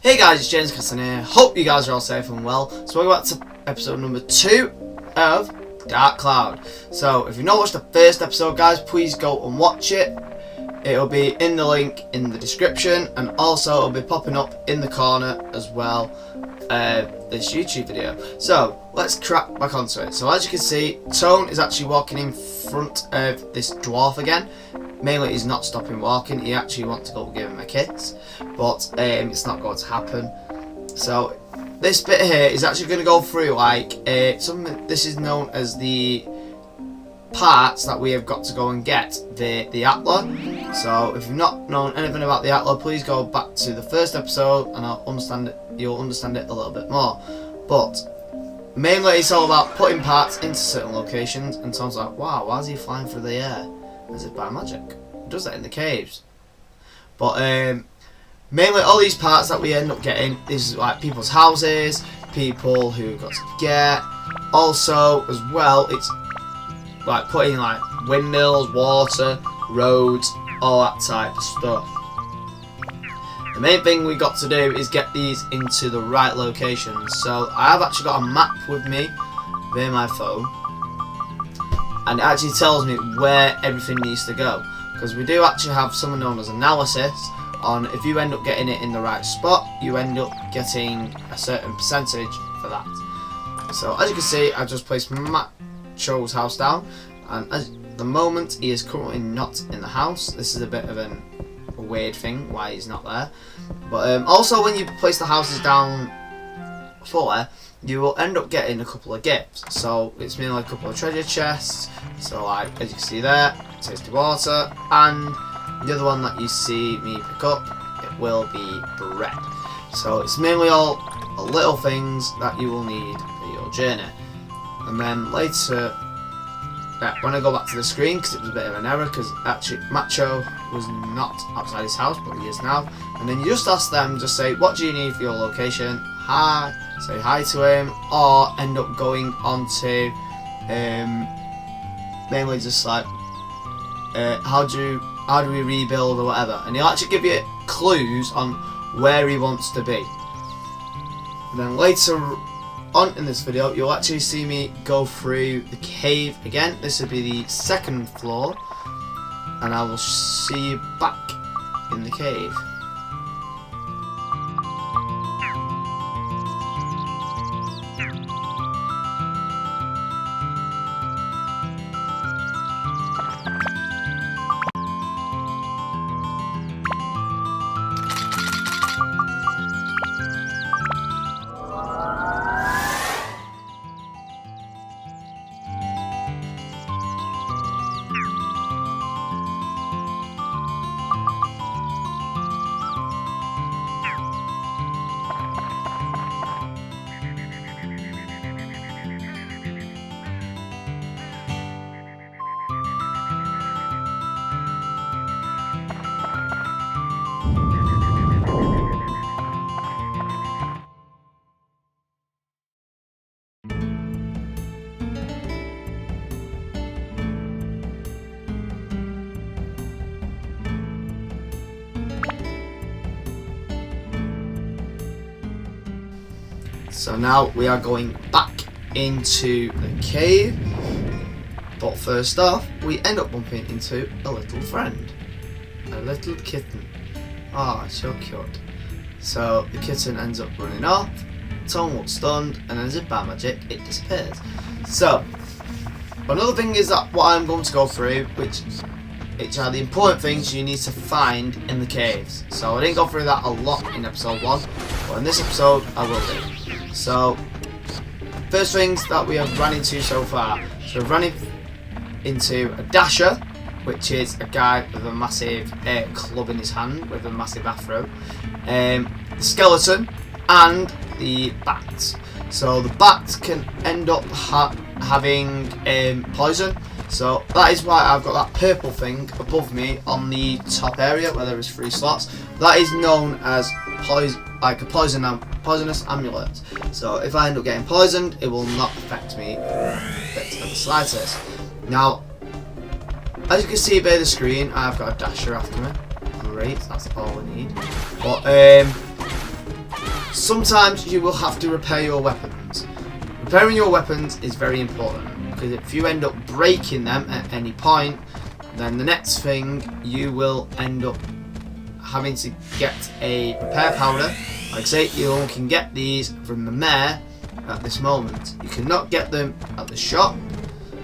Hey guys, it's James Cassin here. Hope you guys are all safe and well. So welcome back to episode number 2 of Dark Cloud. So if you've not watched the first episode, guys, please go and watch it. It'll be in the link in the description, and also it'll be popping up in the corner as well, this YouTube video. So let's crack back onto it. So as you can see, Toan is actually walking in front of this dwarf again. Mainly he's not stopping walking, he actually wants to go give him a kiss, but it's not going to happen. So this bit here is actually going to go through like something. This is known as the parts that we have got to go and get the Atla. So if you've not known anything about the Atla, please go back to the first episode and you'll understand it a little bit more. But mainly it's all about putting parts into certain locations, and Tom's like, wow, why is he flying through the air? Is it by magic? He does that in the caves. But mainly all these parts that we end up getting is like people's houses, people who got to get. Also, as well, it's like putting like windmills, water, roads, all that type of stuff. The main thing we got to do is get these into the right locations. So I have actually got a map with me via my phone, and it actually tells me where everything needs to go, because we do actually have something known as analysis on if you end up getting it in the right spot, you end up getting a certain percentage for that. So as you can see, I just placed Macho's house down, and at the moment he is currently not in the house. This is a bit of a weird thing why he's not there, but also when you place the houses down fully, you will end up getting a couple of gifts. So it's mainly like a couple of treasure chests. So like as you can see there, tasty water, and the other one that you see me pick up, it will be bread. So it's mainly all little things that you will need for your journey. And then later, when I go back to the screen, because it was a bit of an error, because actually Macho was not outside his house, but he is now. And then you just ask them, just say, what do you need for your location? Hi, say hi to him, or end up going on to mainly just like how do we rebuild or whatever, and he'll actually give you clues on where he wants to be. And then later on in this video, you'll actually see me go through the cave again. This will be the second floor, and I will see you back in the cave. So now we are going back into the cave, but first off we end up bumping into a little friend, a little kitten. Ah, oh, so cute. So the kitten ends up running off, Toan looks stunned, and as if by magic it disappears. So another thing is that what I'm going to go through, which are the important things you need to find in the caves. So I didn't go through that a lot in episode 1, but in this episode I will do. So, first things that we have run into so far. So we've run into a dasher, which is a guy with a massive club in his hand with a massive afro, the skeleton, and the bat. So the bat can end up having poison. So that is why I've got that purple thing above me on the top area where there is 3 slots. That is known as poisonous amulet. So if I end up getting poisoned, it will not affect me in the slightest. Now, as you can see by the screen, I've got a dasher after me. Great, that's all we need. But sometimes you will have to repair your weapons. Repairing your weapons is very important, because if you end up breaking them at any point, then the next thing you will end up having to get a repair powder. Like I say, you only can get these from the mayor at this moment. You cannot get them at the shop,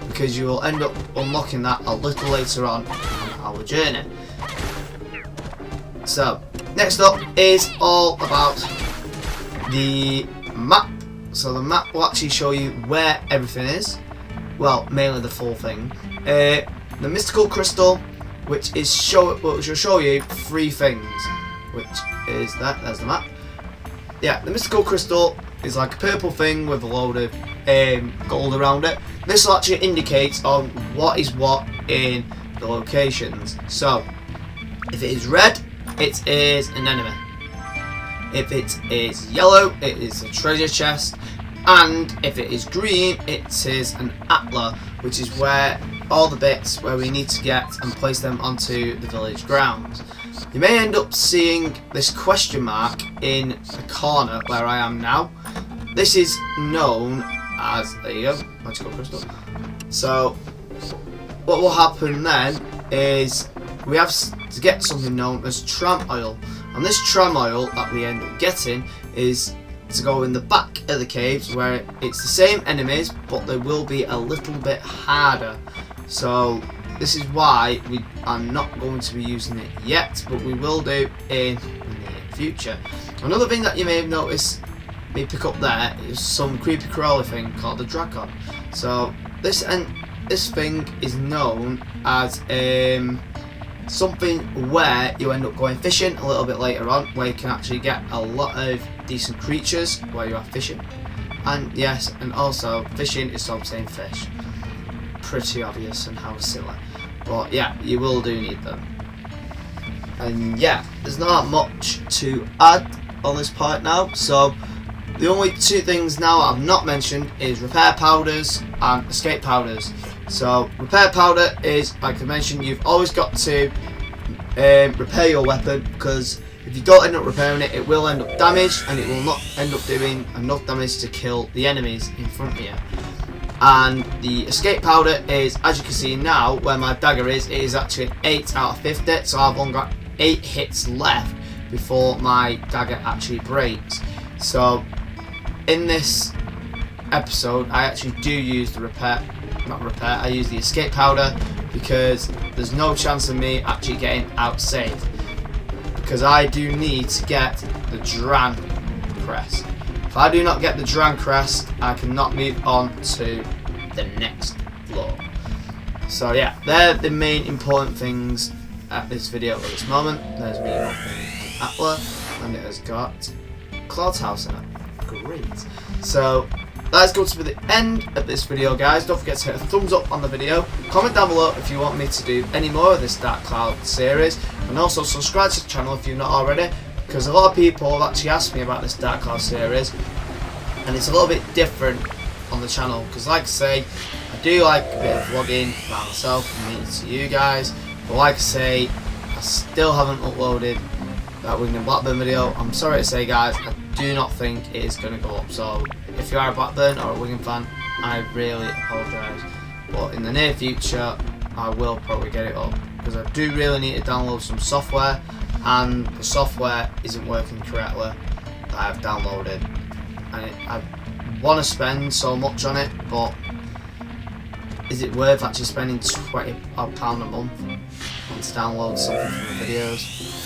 because you will end up unlocking that a little later on our journey. So, next up is all about the map. So the map will actually show you where everything is. Well, mainly the full thing. The mystical crystal, which will show you 3 things, which is that. There's the map. Yeah, the mystical crystal is like a purple thing with a load of gold around it. This will actually indicate on what is what in the locations. So, if it is red, it is an enemy. If it is yellow, it is a treasure chest. And if it is green, it is an atla, which is where all the bits where we need to get and place them onto the village grounds. You may end up seeing this question mark in the corner where I am now. This is known as, there you go, magical crystal. So what will happen then is we have to get something known as tram oil, and this tram oil that we end up getting is to go in the back of the caves, where it's the same enemies but they will be a little bit harder. So this is why we are not going to be using it yet, but we will do in the near future. Another thing that you may have noticed me pick up there is some creepy crawly thing called the dragon. So this thing is known as something where you end up going fishing a little bit later on, where you can actually get a lot of decent creatures while you are fishing. And yes, and also fishing is the same fish. Pretty obvious and how silly, but yeah, you will do need them. And yeah, there's not much to add on this part now. So the only 2 things now I've not mentioned is repair powders and escape powders. So repair powder is, like I mentioned, you've always got to repair your weapon, because if you don't end up repairing it, it will end up damaged and it will not end up doing enough damage to kill the enemies in front of you. And the escape powder is, as you can see now, where my dagger is, it is actually 8 out of 50, so I've only got 8 hits left before my dagger actually breaks. So in this episode, I actually do use I use the escape powder, because there's no chance of me actually getting out safe, because I do need to get the Dran crest. If I do not get the Dran crest, I cannot move on to the next floor. So yeah, they're the main important things at this video at this moment. There's me opening Atla, and it has got Cloud's house in it. Great. So that's going to be the end of this video, guys. Don't forget to hit a thumbs up on the video. Comment down below if you want me to do any more of this Dark Cloud series, and also subscribe to the channel if you're not already, because a lot of people have actually asked me about this Dark Cloud series, and it's a little bit different on the channel, because like I say, I do like a bit of vlogging about myself and me to you guys, but like I say, I still haven't uploaded that Winged Blackburn video. I'm sorry to say, guys, I do not think it is going to go up. So if you are a Blackburn or a Wigan fan, I really apologise, but in the near future I will probably get it up, because I do really need to download some software, and the software isn't working correctly that I've downloaded, and I want to spend so much on it, but is it worth actually spending £20 a month to download something from the videos?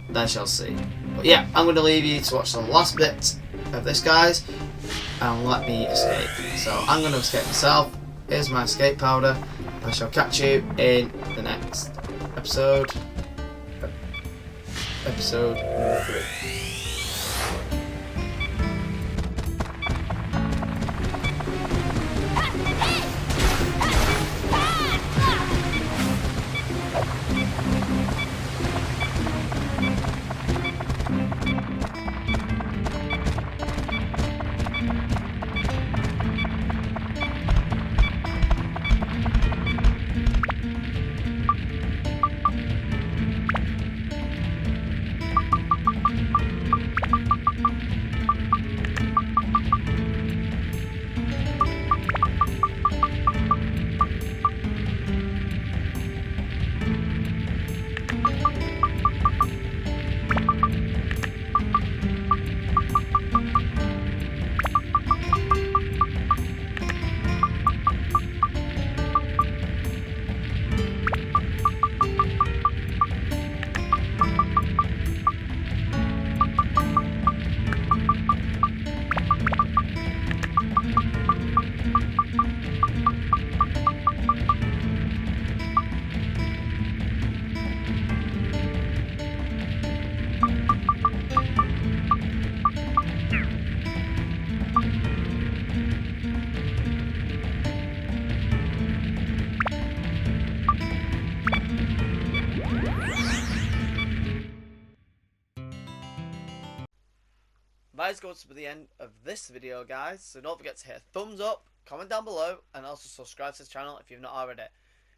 There shall see. But yeah, I'm going to leave you to watch the last bit of this, guys, and let me escape. So I'm going to escape myself. Here's my escape powder. I shall catch you in the next episode. Episode number 3. That is going to be the end of this video, guys. So don't forget to hit a thumbs up, comment down below, and also subscribe to the channel if you've not already.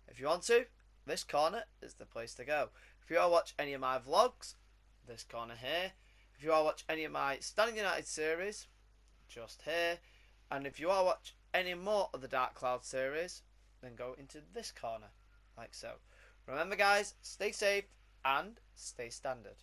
If you want to, this corner is the place to go. If you want to watch any of my vlogs, this corner here. If you want to watch any of my Standing United series, just here. And if you want to watch any more of the Dark Cloud series, then go into this corner, like so. Remember guys, stay safe and stay standard.